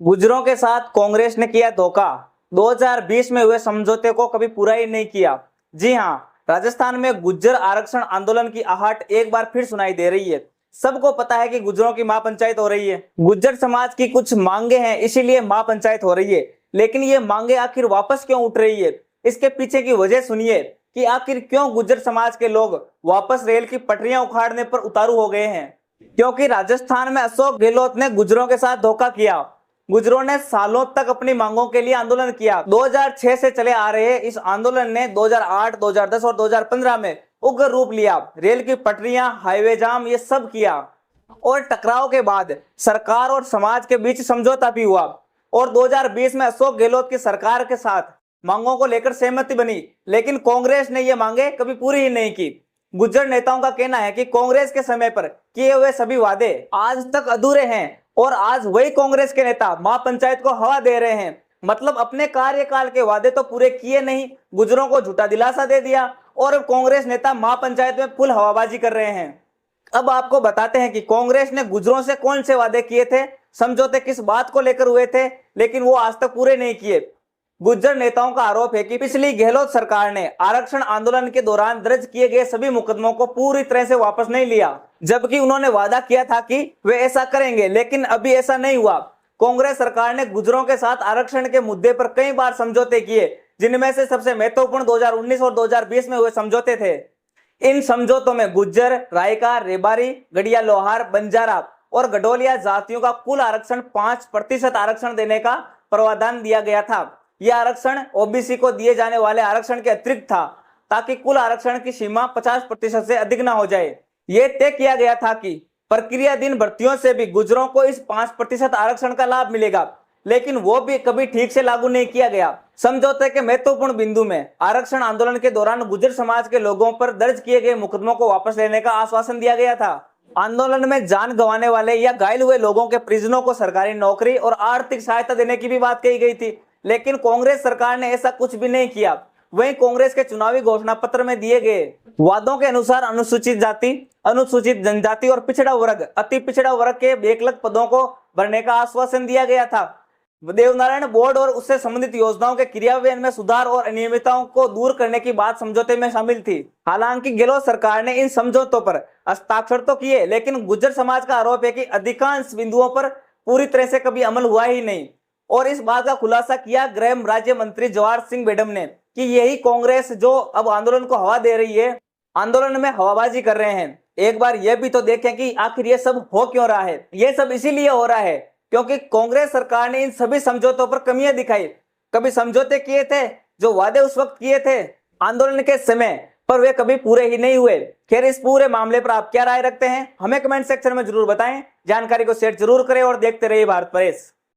गुर्जरों के साथ कांग्रेस ने किया धोखा। 2020 में हुए समझौते को कभी पूरा ही नहीं किया। जी हां, राजस्थान में गुर्जर आरक्षण आंदोलन की आहट एक बार फिर सुनाई दे रही है। सबको पता है कि गुर्जरों की महापंचायत हो रही है। गुर्जर समाज की कुछ मांगे हैं, इसीलिए महापंचायत हो रही है। लेकिन ये मांगे आखिर वापस क्यों उठ रही है, इसके पीछे की वजह सुनिए कि आखिर क्यों गुर्जर समाज के लोग वापस रेल की पटरियां उखाड़ने पर उतारू हो गए हैं। क्योंकि राजस्थान में अशोक गहलोत ने गुर्जरों के साथ धोखा किया। गुर्जरों ने सालों तक अपनी मांगों के लिए आंदोलन किया। 2006 से चले आ रहे इस आंदोलन ने 2008, 2010 और 2015 में उग्र रूप लिया। रेल की पटरियां, हाईवे जाम, ये सब किया। और टकराव के बाद सरकार और समाज के बीच समझौता भी हुआ और 2020 में अशोक गहलोत की सरकार के साथ मांगों को लेकर सहमति बनी। लेकिन कांग्रेस ने ये मांगे कभी पूरी ही नहीं की। गुर्जर नेताओं का कहना है कि कांग्रेस के समय पर किए हुए सभी वादे आज तक अधूरे हैं और आज वही कांग्रेस के नेता महापंचायत को हवा दे रहे हैं। मतलब अपने कार्यकाल के वादे तो पूरे किए नहीं, गुर्जरों को झूठा दिलासा दे दिया और अब कांग्रेस नेता महापंचायत में फुल हवाबाजी कर रहे हैं। अब आपको बताते हैं कि कांग्रेस ने गुर्जरों से कौन से वादे किए थे, समझौते किस बात को लेकर हुए थे, लेकिन वो आज तक पूरे नहीं किए। गुर्जर नेताओं का आरोप है कि पिछली गहलोत सरकार ने आरक्षण आंदोलन के दौरान दर्ज किए गए सभी मुकदमों को पूरी तरह से वापस नहीं लिया, जबकि उन्होंने वादा किया था कि वे ऐसा करेंगे, लेकिन अभी ऐसा नहीं हुआ। कांग्रेस सरकार ने गुर्जरों के साथ आरक्षण के मुद्दे पर कई बार समझौते किए, जिनमें से सबसे महत्वपूर्ण 2019 और 2020 में हुए समझौते थे। इन समझौतों में गुर्जर, रायका, रेबारी, गड़िया लोहार, बंजारा और गडोलिया जातियों का कुल आरक्षण 5% आरक्षण देने का प्रावधान दिया गया था। यह आरक्षण ओबीसी को दिए जाने वाले आरक्षण के अतिरिक्त था, ताकि कुल आरक्षण की सीमा 50% से अधिक न हो जाए। यह तय किया गया था कि प्रक्रियाधीन भर्तियों से भी गुर्जरों को इस 5% आरक्षण का लाभ मिलेगा, लेकिन वो भी कभी ठीक से लागू नहीं किया गया। समझौते के महत्वपूर्ण बिंदु में आरक्षण आंदोलन के दौरान गुर्जर समाज के लोगों पर दर्ज किए गए मुकदमों को वापस लेने का आश्वासन दिया गया था। आंदोलन में जान गंवाने वाले या घायल हुए लोगों के परिजनों को सरकारी नौकरी और आर्थिक सहायता देने की भी बात कही गई थी, लेकिन कांग्रेस सरकार ने ऐसा कुछ भी नहीं किया। वहीं कांग्रेस के चुनावी घोषणा पत्र में दिए गए वादों के अनुसार अनुसूचित जाति, अनुसूचित जनजाति और पिछड़ा वर्ग, अति पिछड़ा वर्ग के 1 लाख पदों को भरने का आश्वासन दिया गया था। देवनारायण बोर्ड और उससे संबंधित योजनाओं के क्रियान्वयन में सुधार और अनियमितताओं को दूर करने की बात समझौते में शामिल थी। हालांकि गहलोत सरकार ने इन समझौतों पर हस्ताक्षर तो किए, लेकिन गुर्जर समाज का आरोप है कि अधिकांश बिंदुओं पर पूरी तरह से कभी अमल हुआ ही नहीं। और इस बात का खुलासा किया गृह राज्य मंत्री जवाहर सिंह बेडम ने कि यही कांग्रेस जो अब आंदोलन को हवा दे रही है, आंदोलन में हवाबाजी कर रहे हैं। एक बार यह भी तो देखें कि आखिर ये सब हो क्यों रहा है। ये सब इसीलिए हो रहा है क्योंकि कांग्रेस सरकार ने इन सभी समझौतों पर कमियां दिखाई। कभी समझौते किए थे, जो वादे उस वक्त किए थे आंदोलन के समय, पर वे कभी पूरे ही नहीं हुए। खैर, इस पूरे मामले पर आप क्या राय रखते हैं, हमें कमेंट सेक्शन में जरूर बताएं। जानकारी को शेयर जरूर करें और देखते रहिए भारत प्रेस।